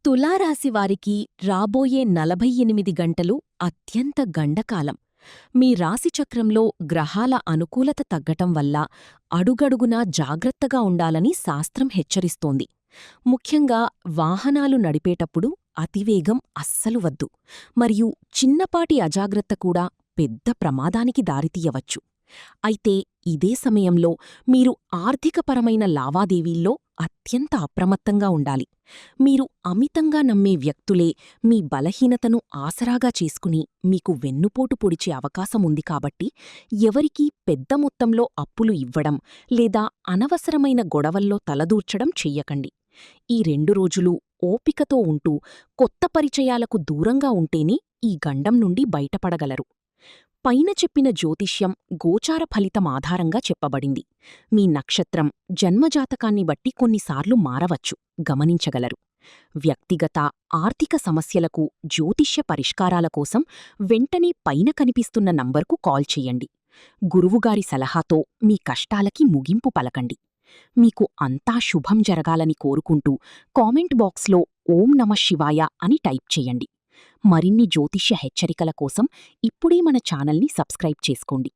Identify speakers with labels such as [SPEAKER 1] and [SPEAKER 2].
[SPEAKER 1] తులారాశి వారికి రాబోయే 48 గంటలు అత్యంత గండకాలం. మీ రాశిచక్రంలో గ్రహాల అనుకూలత తగ్గటం వల్ల అడుగడుగునా జాగ్రత్తగా ఉండాలని శాస్త్రం హెచ్చరిస్తోంది. ముఖ్యంగా వాహనాలు నడిపేటప్పుడు అతివేగం అస్సలు వద్దు, మరియు చిన్నపాటి అజాగ్రత్త కూడా పెద్ద ప్రమాదానికి దారితీయవచ్చు. అయితే ఇదే సమయంలో మీరు ఆర్థికపరమైన లావాదేవీల్లో అత్యంత అప్రమత్తంగా ఉండాలి. మీరు అమితంగా నమ్మే వ్యక్తులే మీ బలహీనతను ఆసరాగా చేసుకుని మీకు వెన్నుపోటు పొడిచే అవకాశముంది కాబట్టి ఎవరికీ పెద్ద మొత్తంలో అప్పులు ఇవ్వడం లేదా అనవసరమైన గొడవల్లో తలదూర్చడం చెయ్యకండి. ఈ 2 రోజులూ ఓపికతో ఉంటూ కొత్త పరిచయాలకు దూరంగా ఉంటేనే ఈ గండం నుండి బయటపడగలరు. పైన చెప్పిన జ్యోతిష్యం గోచార ఫలితం ఆధారంగా చెప్పబడింది. మీ నక్షత్రం, జన్మజాతకాన్ని బట్టి కొన్నిసార్లు మారవచ్చు, గమనించగలరు. వ్యక్తిగత, ఆర్థిక సమస్యలకు జ్యోతిష్య పరిష్కారాల కోసం వెంటనే పైన కనిపిస్తున్న నంబర్కు కాల్ చెయ్యండి. గురువుగారి సలహాతో మీ కష్టాలకి ముగింపు పలకండి. మీకు అంతా శుభం జరగాలని కోరుకుంటూ కామెంట్ బాక్స్లో ఓం నమః శివాయ అని టైప్ చేయండి. మరిన్ని జ్యోతిష్య హెచ్చరికల కోసం ఇప్పుడే మన ఛానల్ని సబ్స్క్రైబ్ చేసుకోండి.